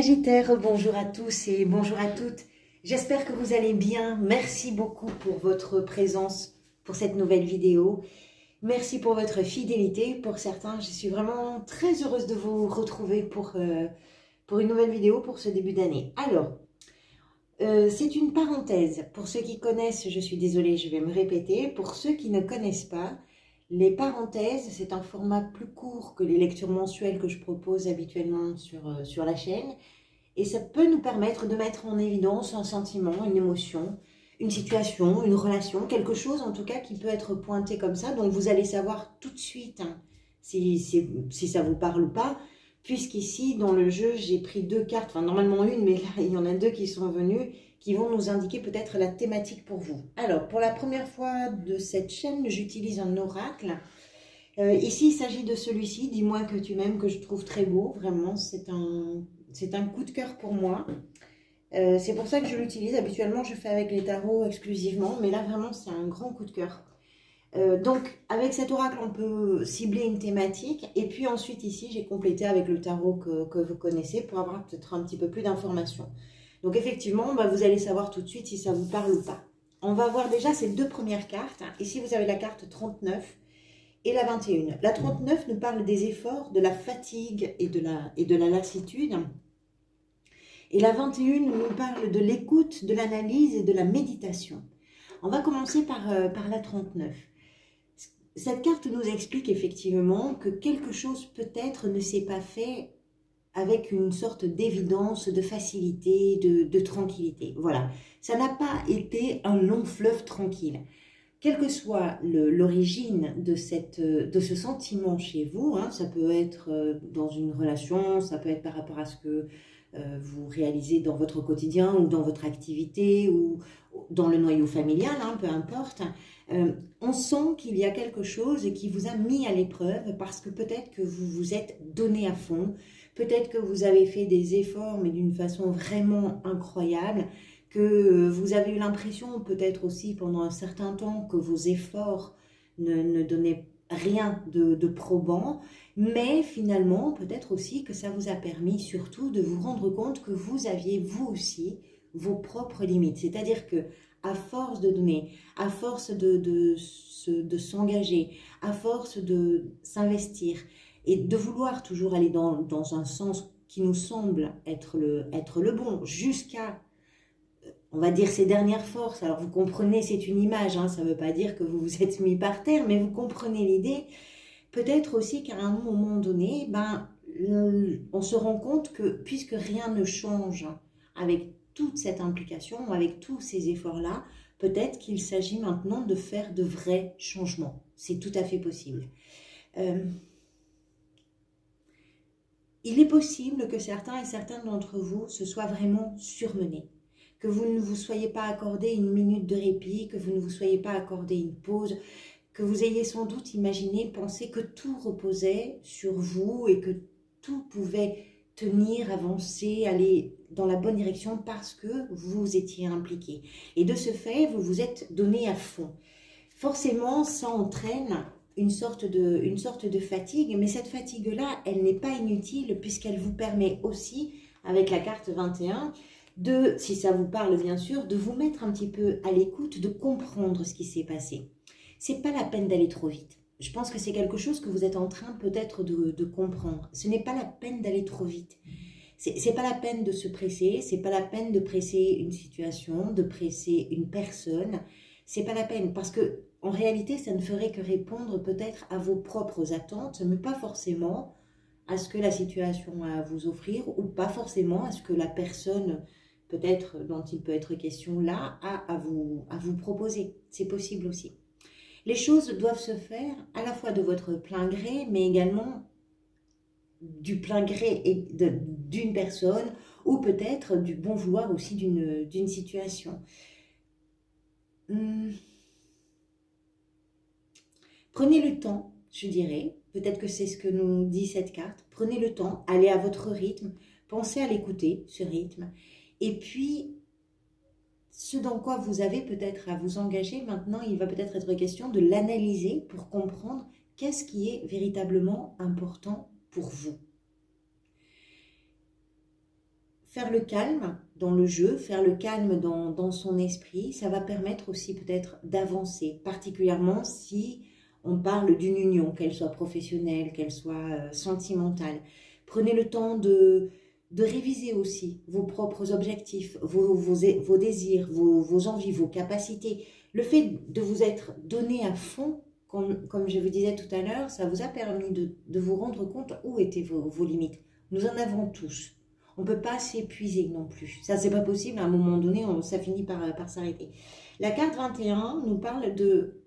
Sagittaire, bonjour à tous et bonjour à toutes. J'espère que vous allez bien. Merci beaucoup pour votre présence pour cette nouvelle vidéo. Merci pour votre fidélité. Pour certains, je suis vraiment très heureuse de vous retrouver pour une nouvelle vidéo pour ce début d'année. Alors, c'est une parenthèse. Pour ceux qui connaissent, je suis désolée, je vais me répéter. Pour ceux qui ne connaissent pas, les parenthèses, c'est un format plus court que les lectures mensuelles que je propose habituellement sur la chaîne. Et ça peut nous permettre de mettre en évidence un sentiment, une émotion, une situation, une relation, quelque chose en tout cas qui peut être pointé comme ça. Donc vous allez savoir tout de suite si ça vous parle ou pas. Puisqu'ici, dans le jeu, j'ai pris deux cartes, enfin normalement une, mais là, il y en a deux qui sont venues, qui vont nous indiquer peut-être la thématique pour vous. Alors, pour la première fois de cette chaîne, j'utilise un oracle. Ici, il s'agit de celui-ci, Dis-moi que tu m'aimes, que je trouve très beau. Vraiment, c'est un coup de cœur pour moi. C'est pour ça que je l'utilise. Habituellement, je fais avec les tarots exclusivement, mais là, vraiment, c'est un grand coup de cœur. Donc, avec cet oracle, on peut cibler une thématique. Et puis ensuite, ici, j'ai complété avec le tarot que vous connaissez pour avoir peut-être un petit peu plus d'informations. Donc, effectivement, vous allez savoir tout de suite si ça vous parle ou pas. On va voir déjà ces deux premières cartes. Ici, vous avez la carte 39 et la 21. La 39 nous parle des efforts, de la fatigue et de la lassitude. Et la 21 nous parle de l'écoute, de l'analyse et de la méditation. On va commencer par la 39. Cette carte nous explique effectivement que quelque chose peut-être ne s'est pas fait avec une sorte d'évidence, de facilité, de tranquillité. Voilà, ça n'a pas été un long fleuve tranquille. Quelle que soit l'origine de ce sentiment chez vous, ça peut être dans une relation, ça peut être par rapport à ce que vous réalisez dans votre quotidien ou dans votre activité ou dans le noyau familial, peu importe. On sent qu'il y a quelque chose qui vous a mis à l'épreuve parce que peut-être que vous vous êtes donné à fond, peut-être que vous avez fait des efforts mais d'une façon vraiment incroyable, que vous avez eu l'impression peut-être aussi pendant un certain temps que vos efforts ne donnaient rien de probant, mais finalement peut-être aussi que ça vous a permis surtout de vous rendre compte que vous aviez vous aussi vos propres limites. C'est-à-dire que à force de donner, à force de s'engager, à force de s'investir et de vouloir toujours aller dans un sens qui nous semble être le bon, jusqu'à, on va dire, ses dernières forces. Alors vous comprenez, c'est une image, ça ne veut pas dire que vous vous êtes mis par terre, mais vous comprenez l'idée. Peut-être aussi qu'à un moment donné, on se rend compte que puisque rien ne change avec toute cette implication, avec tous ces efforts-là, peut-être qu'il s'agit maintenant de faire de vrais changements. C'est tout à fait possible. Il est possible que certains et certaines d'entre vous se soient vraiment surmenés, que vous ne vous soyez pas accordé une minute de répit, que vous ne vous soyez pas accordé une pause, que vous ayez sans doute imaginé, pensé que tout reposait sur vous et que tout pouvait tenir, avancer, aller dans la bonne direction parce que vous étiez impliqué. Et de ce fait, vous vous êtes donné à fond. Forcément, ça entraîne une sorte de fatigue, mais cette fatigue-là, elle n'est pas inutile puisqu'elle vous permet aussi, avec la carte 21, si ça vous parle bien sûr, de vous mettre un petit peu à l'écoute, de comprendre ce qui s'est passé. C'est pas la peine d'aller trop vite. Je pense que c'est quelque chose que vous êtes en train peut-être de comprendre. Ce n'est pas la peine d'aller trop vite. C'est pas la peine de se presser, c'est pas la peine de presser une situation, de presser une personne. C'est pas la peine parce que en réalité, ça ne ferait que répondre peut-être à vos propres attentes, mais pas forcément à ce que la situation a à vous offrir ou pas forcément à ce que la personne peut-être dont il peut être question là a à vous proposer. C'est possible aussi. Les choses doivent se faire à la fois de votre plein gré, mais également du plein gré d'une personne ou peut-être du bon vouloir aussi d'une situation. Prenez le temps, je dirais, peut-être que c'est ce que nous dit cette carte, prenez le temps, allez à votre rythme, pensez à l'écouter, ce rythme, et puis ce dans quoi vous avez peut-être à vous engager, maintenant il va peut-être être question de l'analyser pour comprendre qu'est-ce qui est véritablement important pour vous. faire le calme dans le jeu, faire le calme dans son esprit, ça va permettre aussi peut-être d'avancer, particulièrement si on parle d'une union, qu'elle soit professionnelle, qu'elle soit sentimentale. Prenez le temps de réviser aussi vos propres objectifs, vos désirs, vos envies, vos capacités. Le fait de vous être donné à fond, comme je vous disais tout à l'heure, ça vous a permis de vous rendre compte où étaient vos limites. Nous en avons tous. On ne peut pas s'épuiser non plus. Ça, c'est pas possible. À un moment donné, ça finit par s'arrêter. La carte 21 nous parle de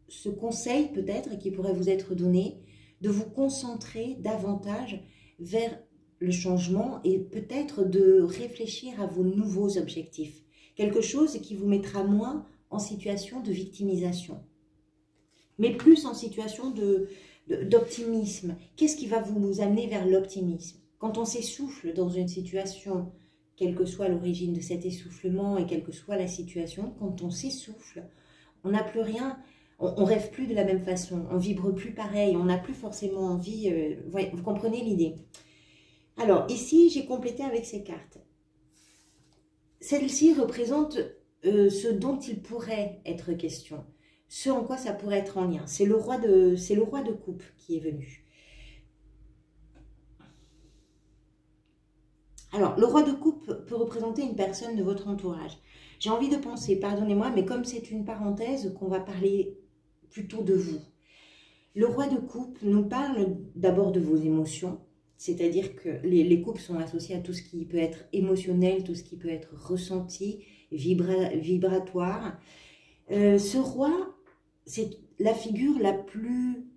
ce conseil peut-être qui pourrait vous être donné, de vous concentrer davantage vers le changement et peut-être de réfléchir à vos nouveaux objectifs. Quelque chose qui vous mettra moins en situation de victimisation, mais plus en situation d'optimisme. Qu'est-ce qui va vous amener vers l'optimisme? Quand on s'essouffle dans une situation, quelle que soit l'origine de cet essoufflement et quelle que soit la situation, quand on s'essouffle, on n'a plus rien, on rêve plus de la même façon, on vibre plus pareil, on n'a plus forcément envie, vous comprenez l'idée. Alors ici, j'ai complété avec ces cartes. Celle-ci représente ce dont il pourrait être question, ce en quoi ça pourrait être en lien. C'est le roi de coupe qui est venu. Alors, le roi de coupe peut représenter une personne de votre entourage. J'ai envie de penser, pardonnez-moi, mais comme c'est une parenthèse, qu'on va parler plutôt de vous. Le roi de coupe nous parle d'abord de vos émotions, c'est-à-dire que les coupes sont associées à tout ce qui peut être émotionnel, tout ce qui peut être ressenti, vibratoire. Ce roi, c'est la figure la plus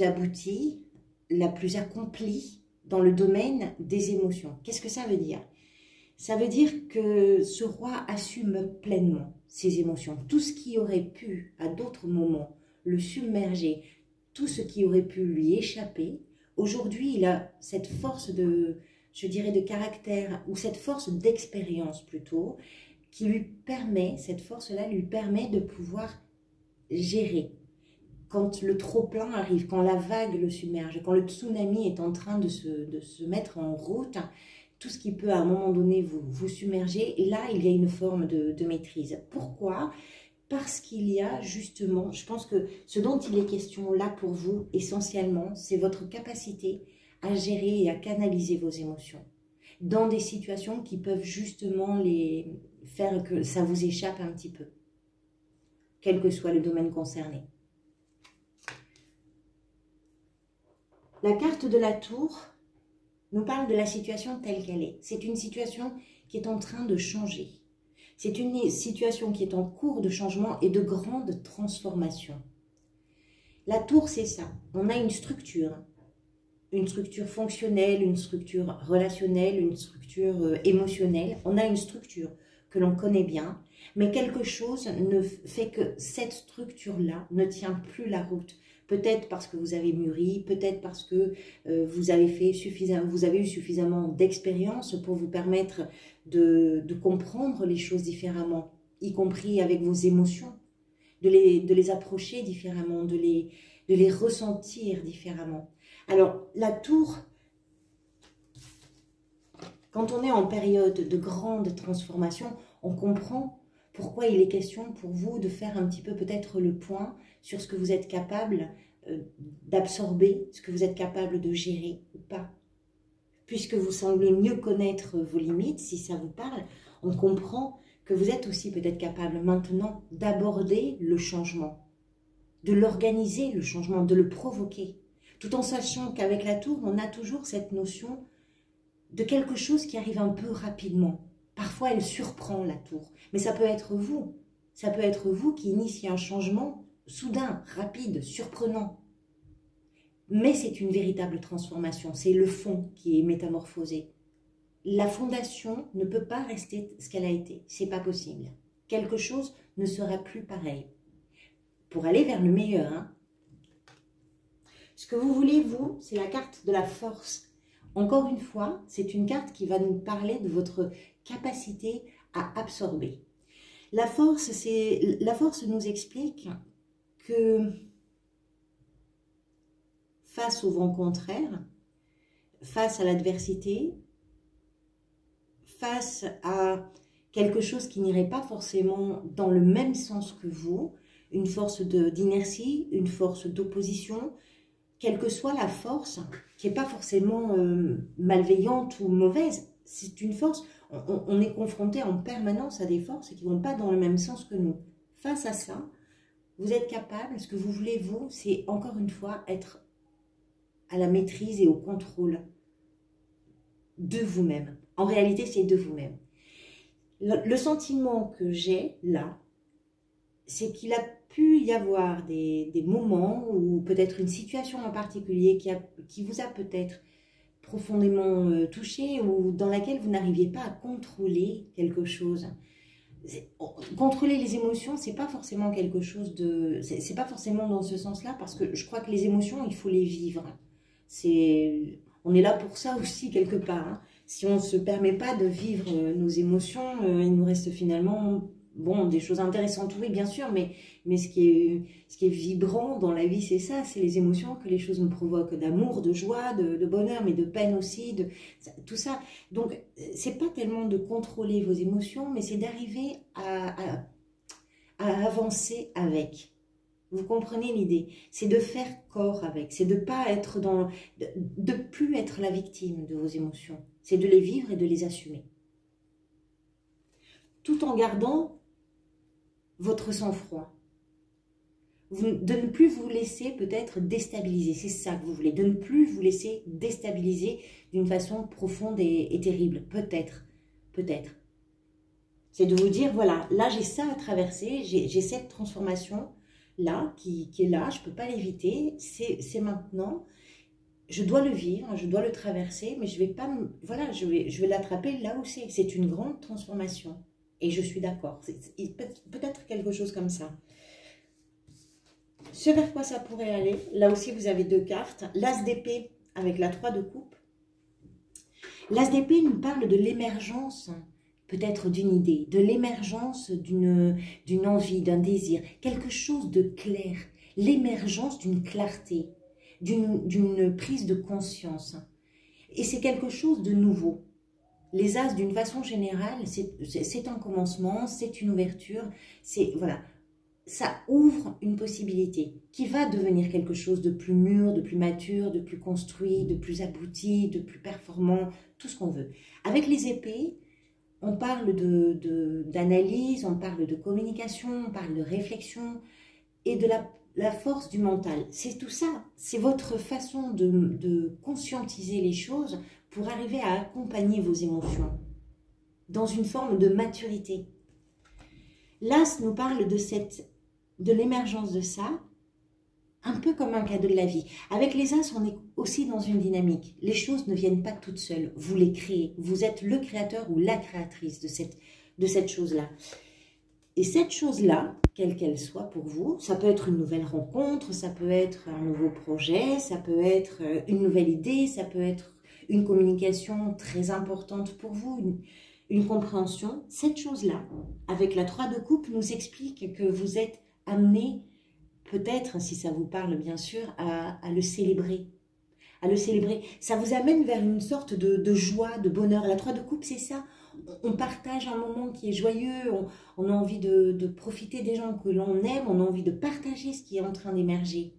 aboutie, la plus accomplie dans le domaine des émotions. Qu'est-ce que ça veut dire? Ça veut dire que ce roi assume pleinement ses émotions. Tout ce qui aurait pu, à d'autres moments, le submerger, tout ce qui aurait pu lui échapper, aujourd'hui, il a cette force je dirais, de caractère, ou cette force d'expérience plutôt, qui lui permet, cette force-là lui permet de pouvoir gérer. Quand le trop-plein arrive, quand la vague le submerge, quand le tsunami est en train de se mettre en route, tout ce qui peut à un moment donné vous submerger, et là, il y a une forme de maîtrise. Pourquoi? Parce qu'il y a justement, je pense que ce dont il est question là pour vous, essentiellement, c'est votre capacité à gérer et à canaliser vos émotions dans des situations qui peuvent justement faire que ça vous échappe un petit peu, quel que soit le domaine concerné. La carte de la tour nous parle de la situation telle qu'elle est. C'est une situation qui est en train de changer. C'est une situation qui est en cours de changement et de grande transformation. La tour, c'est ça. On a une structure fonctionnelle, une structure relationnelle, une structure émotionnelle. On a une structure que l'on connaît bien, mais quelque chose ne fait que cette structure-là ne tient plus la route. Peut-être parce que vous avez mûri, peut-être parce que vous avez eu suffisamment d'expérience pour vous permettre de comprendre les choses différemment, y compris avec vos émotions, de les approcher différemment, de les ressentir différemment. Alors, la tour, quand on est en période de grande transformation, on comprend pourquoi il est question pour vous de faire un petit peu peut-être le point sur ce que vous êtes capable d'absorber, ce que vous êtes capable de gérer ou pas. Puisque vous semblez mieux connaître vos limites, si ça vous parle, on comprend que vous êtes aussi peut-être capable maintenant d'aborder le changement, de l'organiser le changement, de le provoquer, tout en sachant qu'avec la tour, on a toujours cette notion de quelque chose qui arrive un peu rapidement. Parfois, elle surprend la tour, mais ça peut être vous. Ça peut être vous qui initiez un changement soudain, rapide, surprenant. Mais c'est une véritable transformation, c'est le fond qui est métamorphosé. La fondation ne peut pas rester ce qu'elle a été, c'est pas possible. Quelque chose ne sera plus pareil. Pour aller vers le meilleur, hein. Ce que vous voulez, vous, c'est la carte de la force. Encore une fois, c'est une carte qui va nous parler de votre capacité à absorber. La force nous explique que face au vent contraire, face à l'adversité, face à quelque chose qui n'irait pas forcément dans le même sens que vous, une force d'inertie, une force d'opposition, quelle que soit la force, qui n'est pas forcément malveillante ou mauvaise, c'est une force, on est confronté en permanence à des forces qui ne vont pas dans le même sens que nous. Face à ça, vous êtes capable, ce que vous voulez, vous, c'est encore une fois être à la maîtrise et au contrôle de vous-même. En réalité, c'est de vous-même. Le sentiment que j'ai là, c'est qu'il a pu y avoir des moments ou peut-être une situation en particulier qui vous a peut-être profondément touché ou dans laquelle vous n'arriviez pas à contrôler quelque chose. Contrôler les émotions, c'est pas forcément quelque chose de... C'est pas forcément dans ce sens-là, parce que je crois que les émotions, il faut les vivre. On est là pour ça aussi, quelque part. Hein. Si on ne se permet pas de vivre nos émotions, il nous reste finalement... Bon, des choses intéressantes, oui, bien sûr, mais ce qui est vibrant dans la vie, c'est ça, c'est les émotions que les choses nous provoquent, d'amour, de joie, de bonheur, mais de peine aussi, tout ça. Donc, c'est pas tellement de contrôler vos émotions, mais c'est d'arriver à avancer avec. Vous comprenez l'idée? C'est de faire corps avec, c'est de pas être de plus être la victime de vos émotions. C'est de les vivre et de les assumer. Tout en gardant votre sang-froid, de ne plus vous laisser peut-être déstabiliser, c'est ça que vous voulez, de ne plus vous laisser déstabiliser d'une façon profonde et terrible, peut-être, c'est de vous dire, voilà, là j'ai ça à traverser, j'ai cette transformation-là qui est là, je ne peux pas l'éviter, c'est maintenant, je dois le vivre, je dois le traverser, mais je vais pas, voilà, je vais l'attraper là où c'est une grande transformation. Et je suis d'accord, peut-être quelque chose comme ça. Ce vers quoi ça pourrait aller, là aussi vous avez deux cartes, l'As d'épée avec la 3 de coupe. L'As d'épée nous parle de l'émergence, peut-être d'une idée, de l'émergence d'une envie, d'un désir, quelque chose de clair, l'émergence d'une clarté, d'une prise de conscience. Et c'est quelque chose de nouveau. Les As, d'une façon générale, c'est un commencement, c'est une ouverture, voilà, ça ouvre une possibilité qui va devenir quelque chose de plus mûr, de plus mature, de plus construit, de plus abouti, de plus performant, tout ce qu'on veut. Avec les épées, on parle d'analyse, on parle de communication, on parle de réflexion et de la force du mental. C'est tout ça, c'est votre façon de conscientiser les choses pour arriver à accompagner vos émotions dans une forme de maturité. L'As nous parle de l'émergence de ça, un peu comme un cadeau de la vie. Avec les As, on est aussi dans une dynamique. Les choses ne viennent pas toutes seules, vous les créez. Vous êtes le créateur ou la créatrice de cette chose-là. Et cette chose-là, quelle qu'elle soit pour vous, ça peut être une nouvelle rencontre, ça peut être un nouveau projet, ça peut être une nouvelle idée, ça peut être une communication très importante pour vous, une compréhension. Cette chose-là, avec la 3 de coupe, nous explique que vous êtes amené, peut-être, si ça vous parle bien sûr, à le célébrer. À le célébrer. Ça vous amène vers une sorte de joie, de bonheur. La 3 de coupe, c'est ça. On partage un moment qui est joyeux, on a envie de profiter des gens que l'on aime, on a envie de partager ce qui est en train d'émerger.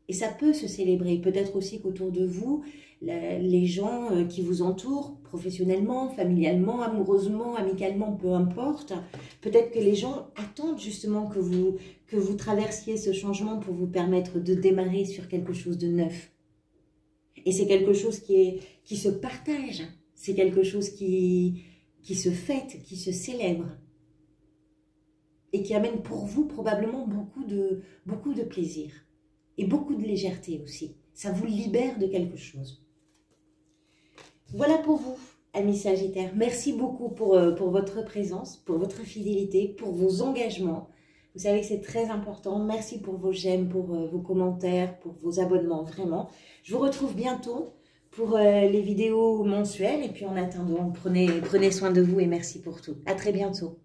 Et ça peut se célébrer. Peut-être aussi qu'autour de vous, les gens qui vous entourent, professionnellement, familialement, amoureusement, amicalement, peu importe, peut-être que les gens attendent justement que vous traversiez ce changement pour vous permettre de démarrer sur quelque chose de neuf. Et c'est quelque chose qui se partage, c'est quelque chose qui se fête, qui se célèbre. Et qui amène pour vous probablement beaucoup de plaisir. Et beaucoup de légèreté aussi. Ça vous libère de quelque chose. Voilà pour vous, amis Sagittaires. Merci beaucoup pour votre présence, pour votre fidélité, pour vos engagements. Vous savez que c'est très important. Merci pour vos j'aime, pour vos commentaires, pour vos abonnements, vraiment. Je vous retrouve bientôt pour les vidéos mensuelles. Et puis en attendant, prenez soin de vous et merci pour tout. À très bientôt.